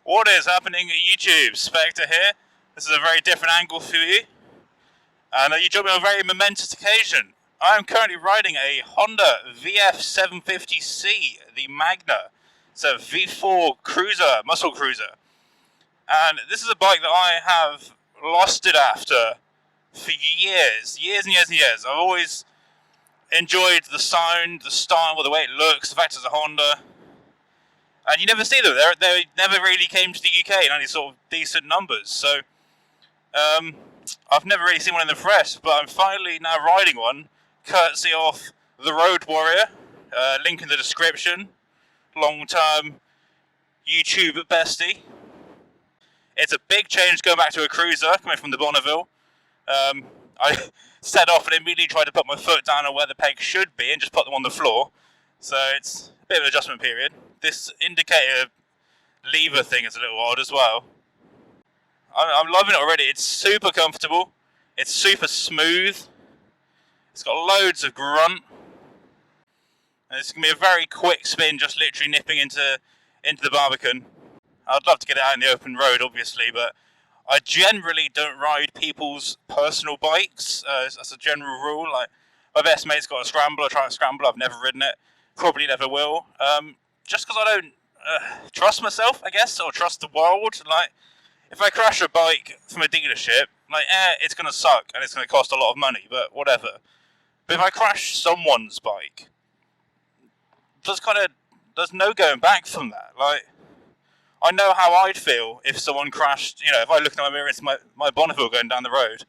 What is happening at YouTube? Spectre here. This is a very different angle for you. And you joined me on a very momentous occasion. I am currently riding a Honda VF750C, the Magna. It's a V4 cruiser, muscle cruiser. And this is a bike that I have lusted after for years and years. I've always enjoyed the sound, the style, the way it looks, the fact it's a Honda. And you never see them. They never really came to the UK in any sort of decent numbers. So I've never really seen one in the flesh, but I'm finally now riding one, courtesy of the Road Warrior. Link in the description. Long-term YouTube bestie. It's a big change going back to a cruiser, coming from the Bonneville. I set off and immediately tried to put my foot down on where the pegs should be and just put them on the floor. So it's a bit of an adjustment period. This indicator lever thing is a little odd as well. I'm loving it already. It's super comfortable. It's super smooth. It's got loads of grunt. And it's going to be a very quick spin, just literally nipping into the Barbican. I'd love to get it out in the open road, obviously, but I generally don't ride people's personal bikes. That's a general rule. Like, my best mate's got a Scrambler. I try a Scrambler. I've never ridden it. Probably never will. Just because I don't trust myself, I guess, or trust the world. Like, if I crash a bike from a dealership, like, it's going to suck and it's going to cost a lot of money, but whatever. But if I crash someone's bike, there's no going back from that. Like, I know how I'd feel if someone crashed, if I looked in my mirror and see my Bonneville going down the road.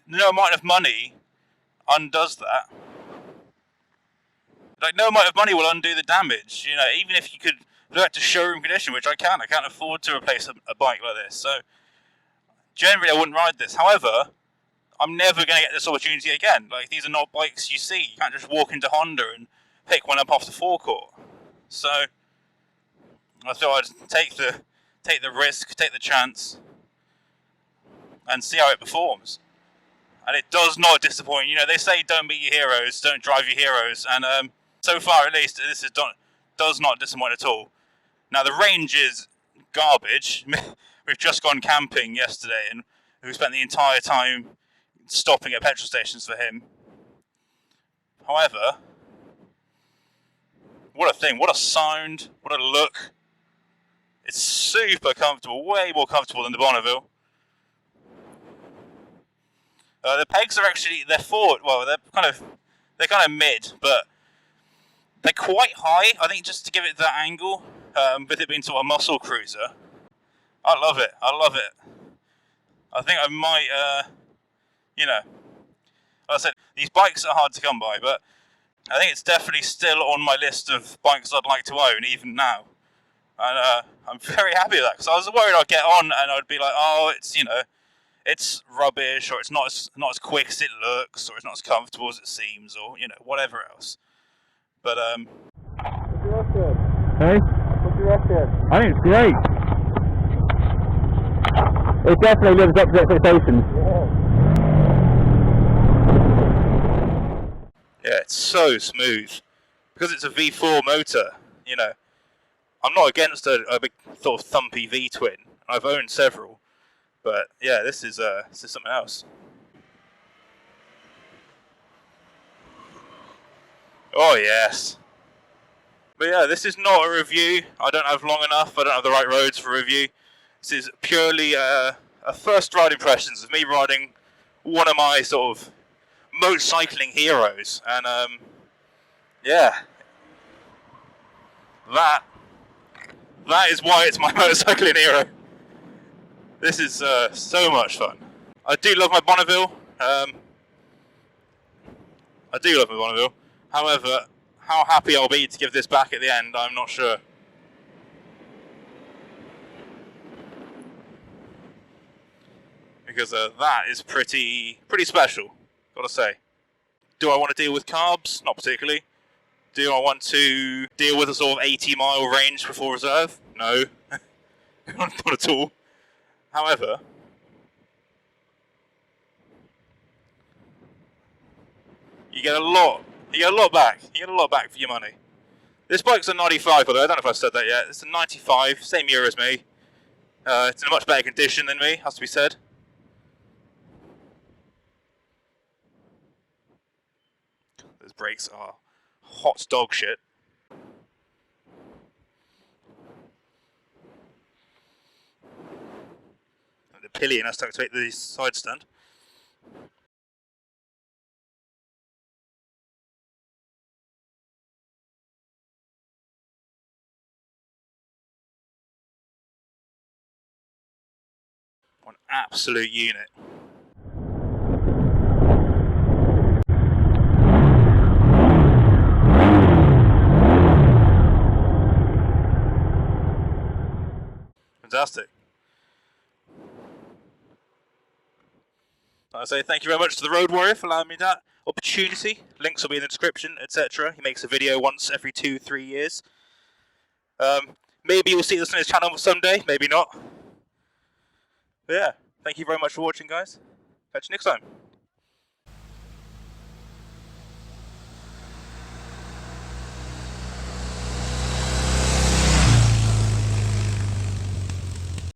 No amount of money undoes that. Like, no amount of money will undo the damage. Even if you could look at to showroom condition, which I can't afford to replace a bike like this. So, generally I wouldn't ride this. However, I'm never going to get this opportunity again. Like, these are not bikes you see. You can't just walk into Honda and pick one up off the forecourt. So, I thought I'd take the risk, take the chance, and see how it performs. And it does not disappoint. They say don't meet your heroes, don't drive your heroes, and so far at least, this does not disappoint at all. Now, the range is garbage. We've just gone camping yesterday, and we spent the entire time stopping at petrol stations for him. However, what a thing, what a sound, what a look. It's super comfortable, way more comfortable than the Bonneville. The pegs are actually, they're kind of mid, but they're quite high, I think, just to give it that angle, with it being sort of a muscle cruiser. I love it. I think I might, like I said, these bikes are hard to come by, but I think it's definitely still on my list of bikes I'd like to own, even now. And I'm very happy with that, because I was worried I'd get on and I'd be like, oh, it's rubbish, or it's not as quick as it looks, or it's not as comfortable as it seems, or whatever else. But What's your record? Hey? What's your record? I think it's great. It definitely lives up to expectations. yeah, it's so smooth because it's a V4 motor. I'm not against a big sort of thumpy V twin. I've owned several, but yeah, this is something else. Oh yes. But yeah, this is not a review. I don't have long enough. I don't have the right roads for a review. This is purely a first ride impressions of me riding one of my sort of motorcycling heroes. And yeah, that is why it's my motorcycling hero. This is so much fun. I do love my Bonneville. However, how happy I'll be to give this back at the end, I'm not sure. Because that is pretty special, gotta say. Do I want to deal with carbs? Not particularly. Do I want to deal with a sort of 80-mile range before reserve? No. Not at all. However, you get a lot back. You get a lot back for your money. This bike's a 95, by the way. I don't know if I said that yet. It's a 95, same year as me. It's in a much better condition than me, has to be said. Those brakes are hot dog shit. The pillion has to activate the side stand. One absolute unit. Fantastic. I say thank you very much to the Road Warrior for allowing me that opportunity. Links will be in the description, etc. He makes a video once every 2-3 years. Maybe you'll see this on his channel someday, maybe not. But yeah, thank you very much for watching, guys. Catch you next time.